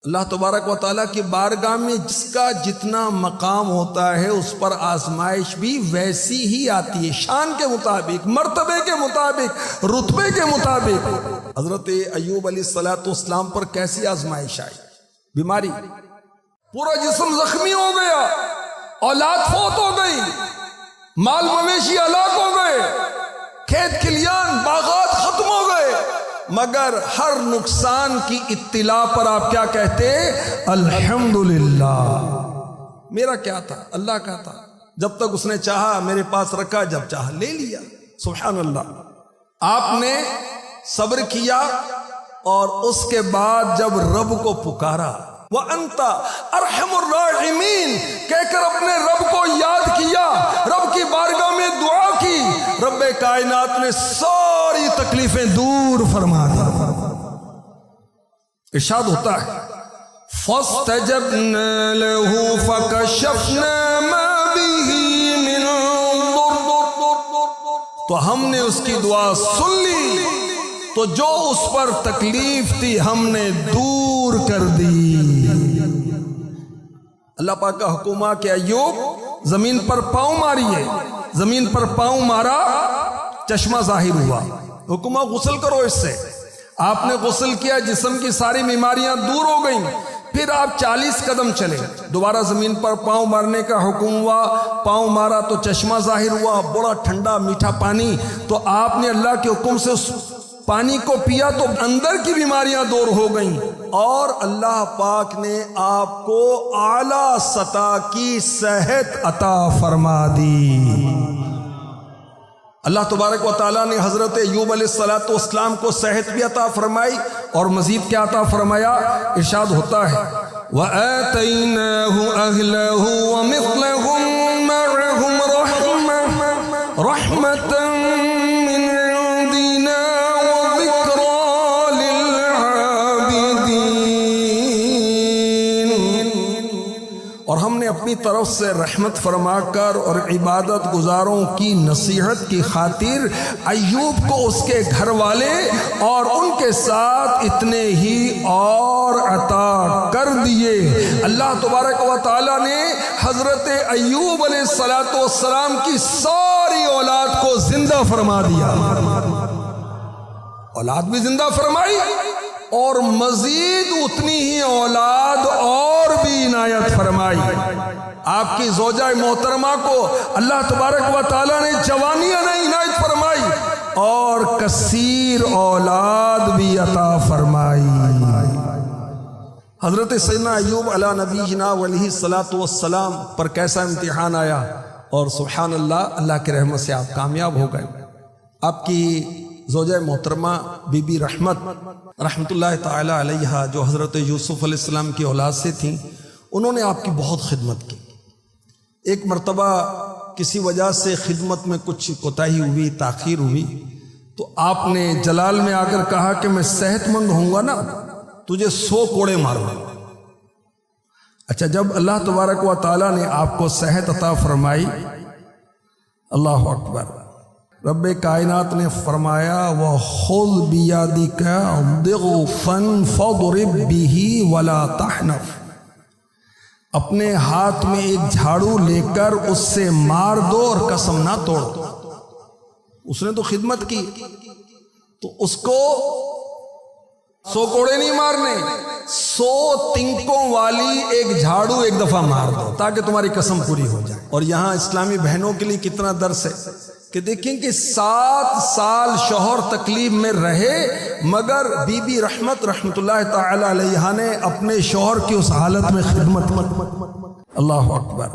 اللہ تبارک و تعالیٰ کی بارگاہ میں جس کا جتنا مقام ہوتا ہے اس پر آزمائش بھی ویسی ہی آتی ہے، شان کے مطابق، مرتبے کے مطابق، رتبے کے مطابق۔ حضرت ایوب علیہ السلام پر کیسی آزمائش آئی؟ بیماری، پورا جسم زخمی ہو گیا، اولاد فوت ہو گئی، مال مویشی ہلاک ہو گئے، کھیت کھلیان باغات ختم ہو گئے، مگر ہر نقصان کی اطلاع پر آپ کیا کہتے؟ الحمدللہ۔ میرا کیا تھا؟ اللہ کا تھا، جب تک اس نے چاہا میرے پاس رکھا، جب چاہا لے لیا۔ سبحان اللہ۔ آپ نے صبر کیا اور اس کے بعد جب رب کو پکارا، وَأَنْتَ أَرْحَمُ الرَّاحِمِينَ کہہ کر اپنے رب کو یاد کیا، رب کی بارگاہ میں دعا کی، رب کائنات نے ساری تکلیفیں دور فرما دی۔ ارشاد ہوتا ہے فَاسْتَجَبْنَا لَهُ فَكَشَفْنَا مَا بِهِ مِنْ ضُرٍّ تو ہم نے اس کی دعا سن لی، تو جو اس پر تکلیف تھی ہم نے دور کر دی۔ اللہ پاک کا حکم ہے کہ ایوب زمین پر پاؤں ماریے، زمین پر پاؤں مارا، چشمہ ظاہر ہوا، حکم ہے غسل کرو اس سے۔ آپ نے غسل کیا، جسم کی ساری بیماریاں دور ہو گئیں۔ پھر آپ 40 قدم چلے، دوبارہ زمین پر پاؤں مارنے کا حکم ہوا، پاؤں مارا تو چشمہ ظاہر ہوا، بڑا ٹھنڈا میٹھا پانی، تو آپ نے اللہ کے حکم سے اس پانی کو پیا تو اندر کی بیماریاں دور ہو گئیں، اور اللہ پاک نے آپ کو اعلیٰ سطح کی صحت عطا فرما دی۔ اللہ تبارک و تعالیٰ نے حضرت ایوب علیہ السلام کو صحت بھی عطا فرمائی، اور مزید کیا عطا فرمایا؟ ارشاد ہوتا ہے وَآتَيْنَاهُ أَهْلَهُ وَمِثْلَهُمْ مَعَهُمْ رَحْمَةً مِّنْ عِنْدِنَا وَذِكْرَىٰ لِلْعَابِدِينَ۔ اور ہم نے اپنی طرف سے رحمت فرما کر اور عبادت گزاروں کی نصیحت کی خاطر ایوب کو اس کے گھر والے اور ان کے ساتھ اتنے ہی اور عطا کر دیے۔ اللہ تبارک و تعالیٰ نے حضرت ایوب علیہ السلام کی ساری اولاد کو زندہ فرما دیا، اولاد بھی زندہ فرمائی، اور مزید اتنی ہی اولاد اور بھی عنایت فرمائی۔ آپ کی زوجہ محترمہ کو اللہ تبارک و تعالیٰ نے جوانیاں عنایت فرمائی، اور کثیر اولاد بھی عطا فرمائی۔ حضرت سیدنا ایوب علیہ نبینا علیہ السلام پر کیسا امتحان آیا، اور سبحان اللہ، اللہ کی رحمت سے آپ کامیاب ہو گئے۔ آپ کی زوجہ محترمہ بی بی رحمت اللہ تعالی علیہ، جو حضرت یوسف علیہ السلام کی اولاد سے تھیں، انہوں نے آپ کی بہت خدمت کی۔ ایک مرتبہ کسی وجہ سے خدمت میں کچھ کوتاہی ہوئی، تاخیر ہوئی، تو آپ نے جلال میں آ کر کہا کہ میں صحت مند ہوں گا نا، تجھے 100 کوڑے ماروں گا۔ اچھا، جب اللہ تبارک و تعالیٰ نے آپ کو صحت عطا فرمائی، اللہ اکبر، رب کائنات نے فرمایا وَخُذْ بِيَدِكَ ضِغْفًا فَاضْرِبْ بِهِ وَلَا تَحْنَثْ اپنے ہاتھ میں ایک جھاڑو لے کر اس سے مار دو اور قسم نہ توڑ دو۔ اس نے تو خدمت کی، تو اس کو 100 کوڑے نہیں مارنے، 100 تنکوں والی ایک جھاڑو ایک دفعہ مار دو تاکہ تمہاری قسم پوری ہو جائے۔ اور یہاں اسلامی بہنوں کے لیے کتنا درس ہے کہ دیکھیں کہ 7 سال شوہر تکلیف میں رہے، مگر بی بی رحمت اللہ تعالی علیہ نے اپنے شوہر کی اس حالت میں خدمت۔ اللہ اکبر۔